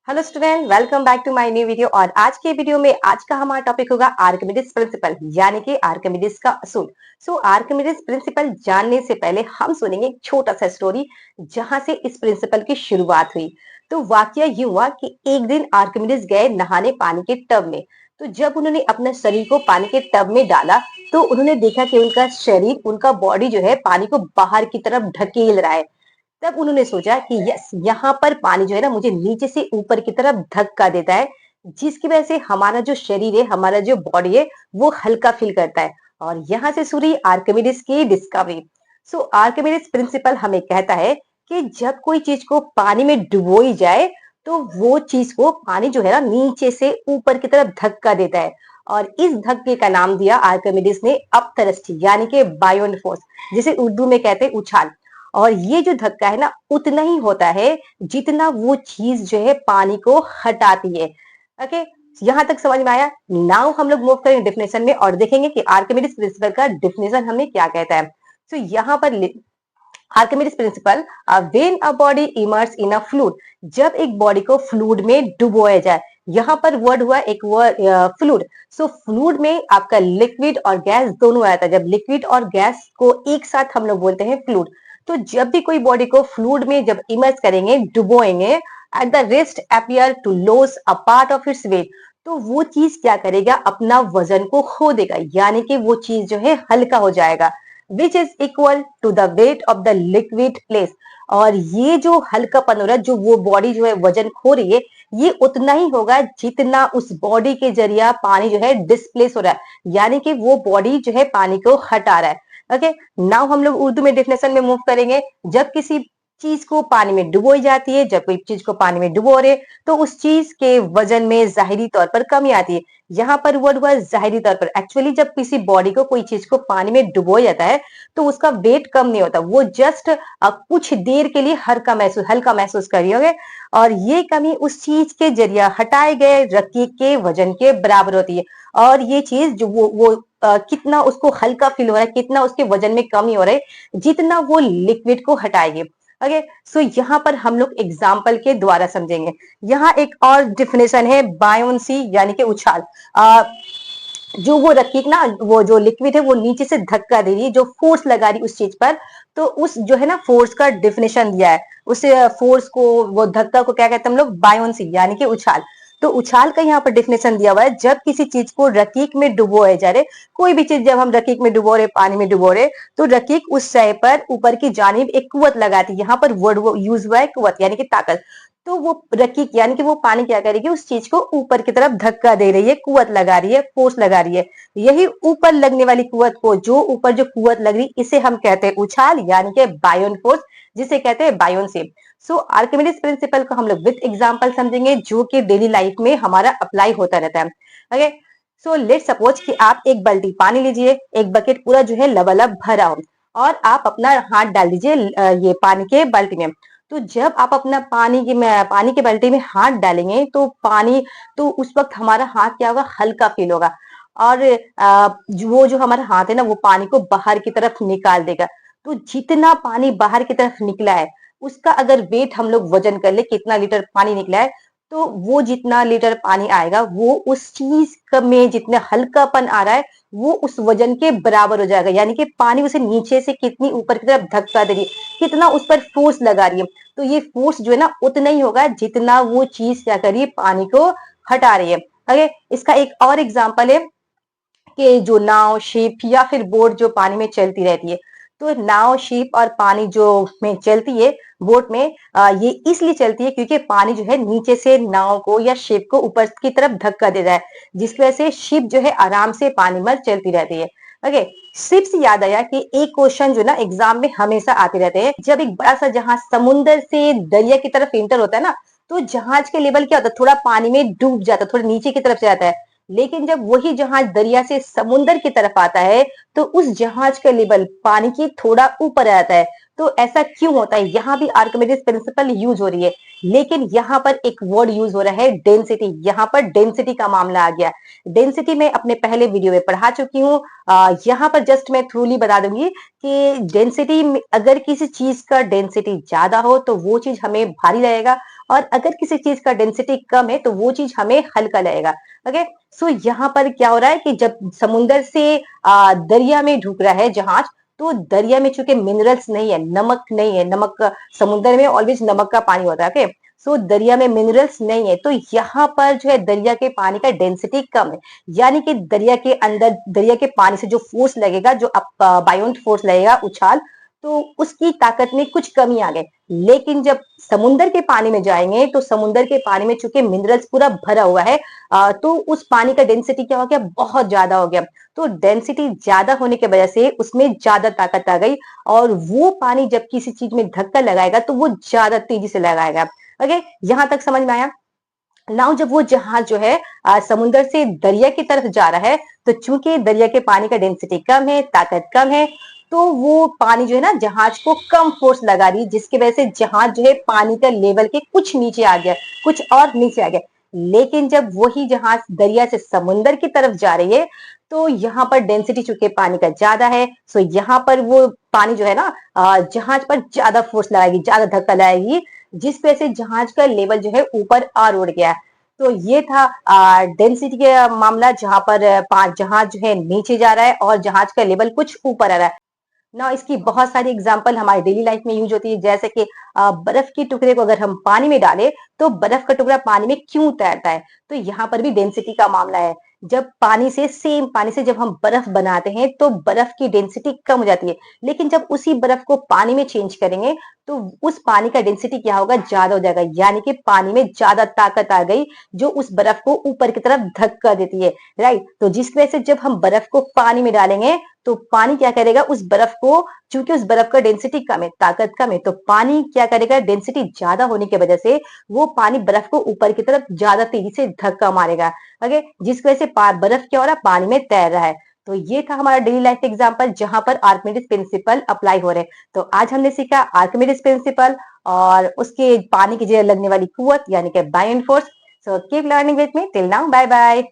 Hello student, welcome back to my new video. और आज के वीडियो में आज का हमारा टॉपिक होगा आर्किमिडीज प्रिंसिपल, यानी कि आर्किमिडीज का असूल। आर्किमिडीज प्रिंसिपल जानने से पहले हम सुनेंगे एक छोटा सा स्टोरी जहां से इस प्रिंसिपल की शुरुआत हुई। तो वाकया यूं हुआ कि एक दिन आर्किमिडीज गए नहाने पानी के टब में। तो जब उन्होंने अपना शरीर को पानी के टब में डाला तो उन्होंने देखा कि उनका शरीर, उनका बॉडी जो है पानी को बाहर की तरफ ढकेल रहा है। तब उन्होंने सोचा कि यस, यहाँ पर पानी जो है ना मुझे नीचे से ऊपर की तरफ धक्का देता है, जिसकी वजह से हमारा जो शरीर है, हमारा जो बॉडी है, वो हल्का फील करता है। और यहाँ से शुरू हुई आर्किमिडीज की डिस्कवरी। आर्किमिडीज प्रिंसिपल हमें कहता है कि जब कोई चीज को पानी में डुबोई जाए तो वो चीज को पानी जो है ना नीचे से ऊपर की तरफ धक्का देता है। और इस धक्के का नाम दिया आर्किमिडीज ने अपथरस्टी, यानी कि बायोन फोर्स, जिसे उर्दू में कहते हैं उछाल। और ये जो धक्का है ना उतना ही होता है जितना वो चीज जो है पानी को हटाती है। ओके, यहाँ तक समझ में आया। नाउ हम लोग मूव करेंगे डेफिनेशन में और देखेंगे कि आर्किमिडीज प्रिंसिपल का डेफिनेशन हमें क्या कहता है। यहाँ पर Archimedes principal, when a body immerse in a fluid, जब एक बॉडी को फ्लूइड में डुबोया जाए। यहाँ पर वर्ड हुआ एक वर्ड फ्लूइड। फ्लूइड में आपका लिक्विड और गैस दोनों आता है। जब लिक्विड और गैस को एक साथ हम लोग बोलते हैं फ्लूइड। तो जब भी कोई बॉडी को फ्लूइड में जब इमर्स करेंगे, डुबोएंगे, at the rest appear to lose a part of its weight, तो वो चीज क्या करेगा, अपना वजन को खो देगा, यानी कि वो चीज जो है हल्का हो जाएगा, which is equal to the weight of the liquid place. और ये जो हल्कापन हो रहा है, जो वो बॉडी जो है वजन खो रही है, ये उतना ही होगा जितना उस बॉडी के जरिया पानी जो है डिस्प्लेस हो रहा है, यानी कि वो बॉडी जो है पानी को हटा रहा है। ओके, नाउ हम लोग उर्दू में डेफिनेशन में मूव करेंगे। जब किसी चीज को पानी में डुबोई जाती है, जब कोई चीज को पानी में डुबो रहे, तो उस चीज के वजन में जाहिरी तौर पर कमी आती है। यहाँ पर वर्ड हुआ जाहिरी तौर पर। एक्चुअली जब किसी बॉडी को, कोई चीज को पानी में डुबोया जाता है तो उसका वेट कम नहीं होता, वो जस्ट कुछ देर के लिए हल्का महसूस कर रही होगे। और ये कमी उस चीज के जरिया हटाए गए रकीक के वजन के बराबर होती है। और ये चीज जो वो कितना उसको हल्का फील हो रहा है, कितना उसके वजन में कमी हो रहा है, जितना वो लिक्विड को हटाएगी। ओके, यहाँ पर हम लोग एग्जाम्पल के द्वारा समझेंगे। यहाँ एक और डिफिनेशन है बायोन्सी, यानी कि उछाल। जो वो रकीक ना, वो जो लिक्विड है वो नीचे से धक्का दे रही है, जो फोर्स लगा रही उस चीज पर, तो उस जो है ना फोर्स का डिफिनेशन दिया है। उस फोर्स को, वो धक्का को क्या कहते हैं हम लोग, बायोन्सी, यानी कि उछाल। तो उछाल का यहाँ पर डिफिनेशन दिया हुआ है, जब किसी चीज को रकीक में डुबोए जा रहे, कोई भी चीज जब हम रकीक में डुबो रहे, पानी में डुबो रहे, तो रकीक उस शय पर ऊपर की जानिब एक कुवत लगाती है। यहाँ पर वर्ड यूज हुआ है कुवत, यानी कि ताकत। तो वो रकीक यानी कि वो पानी क्या करेगी, उस चीज को ऊपर की तरफ धक्का दे रही है, कुवत लगा रही है, फोर्स लगा रही है। यही ऊपर लगने वाली कुवत को, जो ऊपर जो कुवत लग रही, इसे हम कहते हैं उछाल, यानी कि बायोन फोर्स, जिसे कहते हैं बायोन्सी। आर्किमिडीज प्रिंसिपल को हम लोग विद एग्जांपल समझेंगे, जो कि डेली लाइफ में हमारा अप्लाई होता रहता है। ओके, लेट सपोज कि आप एक बाल्टी पानी लीजिए, एक बकेट पूरा जो है लबालब भरा हो, और आप अपना हाथ डाल दीजिए ये पानी के बाल्टी में। तो जब आप अपना पानी के बाल्टी में हाथ डालेंगे तो उस वक्त हमारा हाथ क्या होगा, हल्का फील होगा। और वो जो हमारा हाथ है ना, वो पानी को बाहर की तरफ निकाल देगा। तो जितना पानी बाहर की तरफ निकला है, उसका अगर वेट हम लोग वजन कर ले, कितना लीटर पानी निकला है, तो वो जितना लीटर पानी आएगा, वो उस चीज में जितना हल्कापन आ रहा है, वो उस वजन के बराबर हो जाएगा। यानी कि पानी उसे नीचे से कितनी ऊपर की तरफ धक्का दे रही है, कितना उस पर फोर्स लगा रही है, तो ये फोर्स जो है ना उतना ही होगा जितना वो चीज क्या कर रही है, पानी को हटा रही है। ओके, इसका एक और एग्जांपल है कि जो नाव, शिप या फिर बोट जो पानी में चलती रहती है। तो नाव, शिप और पानी जो में चलती है, बोट में, ये इसलिए चलती है क्योंकि पानी जो है नीचे से नाव को या शिप को ऊपर की तरफ धक्का दे रहा है, जिसकी वजह से शिप जो है आराम से पानी में चलती रहती है। ओके, शिप से याद आया कि एक क्वेश्चन जो ना एग्जाम में हमेशा आते रहते हैं, जब एक बड़ा सा जहाज समुन्द्र से दरिया की तरफ इंटर होता है ना, तो जहाज के लेवल क्या होता है, थोड़ा पानी में डूब जाता है, थोड़ा नीचे की तरफ से जाता है। लेकिन जब वही जहाज दरिया से समुन्द्र की तरफ आता है, तो उस जहाज का लेवल पानी की थोड़ा ऊपर आता है। तो ऐसा क्यों होता है? यहाँ भी आर्किमिडीज प्रिंसिपल यूज हो रही है, लेकिन यहाँ पर एक वर्ड यूज हो रहा है डेंसिटी। यहाँ पर डेंसिटी का मामला आ गया। डेंसिटी मैं अपने पहले वीडियो में पढ़ा चुकी हूँ। यहाँ पर जस्ट मैं थ्रूली बता दूंगी कि डेंसिटी, अगर किसी चीज का डेंसिटी ज्यादा हो तो वो चीज हमें भारी लगेगा, और अगर किसी चीज का डेंसिटी कम है तो वो चीज हमें हल्का लगेगा। ओके, सो यहाँ पर क्या हो रहा है कि जब समुंदर से दरिया में ढुक रहा है जहाज, तो दरिया में चूंकि मिनरल्स नहीं है, नमक नहीं है, नमक समुद्र में ऑलवेज नमक का पानी होता है। ओके, सो दरिया में मिनरल्स नहीं है, तो यहाँ पर जो है दरिया के पानी का डेंसिटी कम है। यानी कि दरिया के अंदर, दरिया के पानी से जो फोर्स लगेगा, जो बायोन्ट फोर्स लगेगा, उछाल, तो उसकी ताकत में कुछ कमी आ गई। लेकिन जब समुंदर के पानी में जाएंगे तो समुंदर के पानी में चूंकि मिनरल्स पूरा भरा हुआ है, तो उस पानी का डेंसिटी क्या हो गया, बहुत ज्यादा हो गया। तो डेंसिटी ज्यादा होने की वजह से उसमें ज्यादा ताकत आ गई, और वो पानी जब किसी चीज में धक्का लगाएगा तो वो ज्यादा तेजी से लगाएगा। ओके, यहां तक समझ में आया? नाउ जब वो जहाज जो है समुंदर से दरिया की तरफ जा रहा है, तो चूंकि दरिया के पानी का डेंसिटी कम है, ताकत कम है, तो वो पानी जो है ना जहाज को कम फोर्स लगा रही, जिसकी वजह से जहाज जो है पानी का लेवल के कुछ नीचे आ गया, कुछ और नीचे आ गया। लेकिन जब वही जहाज दरिया से समुंदर की तरफ जा रही है, तो यहाँ पर डेंसिटी चूंकि पानी का ज्यादा है, सो यहाँ पर वो पानी जो है ना जहाज पर ज्यादा फोर्स लगाएगी, ज्यादा धक्का लगाएगी, जिस वजह से जहाज का लेवल जो है ऊपर और उड़ गया। तो ये था डेंसिटी का मामला, जहां पर जहाज जो है नीचे जा रहा है और जहाज का लेवल कुछ ऊपर आ रहा है ना। इसकी बहुत सारी एग्जांपल हमारी डेली लाइफ में यूज होती है, जैसे कि बर्फ के टुकड़े को अगर हम पानी में डालें तो बर्फ का टुकड़ा पानी में क्यों तैरता है? तो यहाँ पर भी डेंसिटी का मामला है। जब पानी से, सेम पानी से जब हम बर्फ बनाते हैं तो बर्फ की डेंसिटी कम हो जाती है, लेकिन जब उसी बर्फ को पानी में चेंज करेंगे तो उस पानी का डेंसिटी क्या होगा, ज्यादा हो जाएगा। यानी कि पानी में ज्यादा ताकत आ गई, जो उस बर्फ को ऊपर की तरफ धक्का देती है। राइट, तो जिस वजह से जब हम बर्फ को पानी में डालेंगे तो पानी क्या करेगा, उस बर्फ को, चूंकि उस बर्फ का डेंसिटी कम है, ताकत कम है, तो पानी क्या करेगा, डेंसिटी ज्यादा होने की वजह से वो पानी बर्फ को ऊपर की तरफ ज्यादा तेजी से धक्का मारेगा। ओके, जिस वजह से बर्फ क्या हो रहा है, पानी में तैर रहा है। तो ये था हमारा डेली लाइफ एग्जांपल, जहां पर आर्किमिडीज प्रिंसिपल अप्लाई हो रहे हैं। तो आज हमने सीखा आर्किमिडीज प्रिंसिपल और उसके पानी की जगह लगने वाली कुवत, यानी कि buoyant force. So keep learning with me, till now, bye bye.